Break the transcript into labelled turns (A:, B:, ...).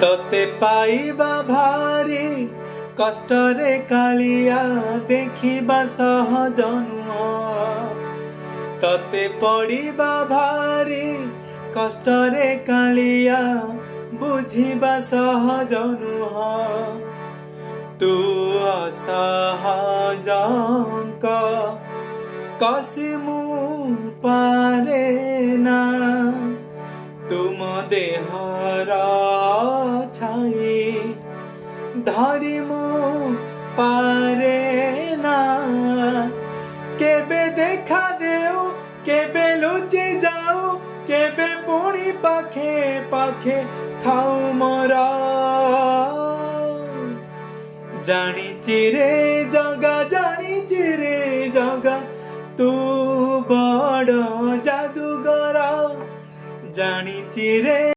A: तोते पाइबा भारी कष्टरे कालिया देखिबा सहज नुह तोते पड़िबा भारी कष्टरे कालिया बुझिबा सहज नुह तू असहजंक कसिमु पारे ना तुम देहर छाई धरिमु पारे ना केबे देखा देऊ केबे लुचि जाऊ केबे पुणी पाखे पाखे थाऊ मोरा जानिछि रे जगा तू बड़ जादूगर जानिछि रे।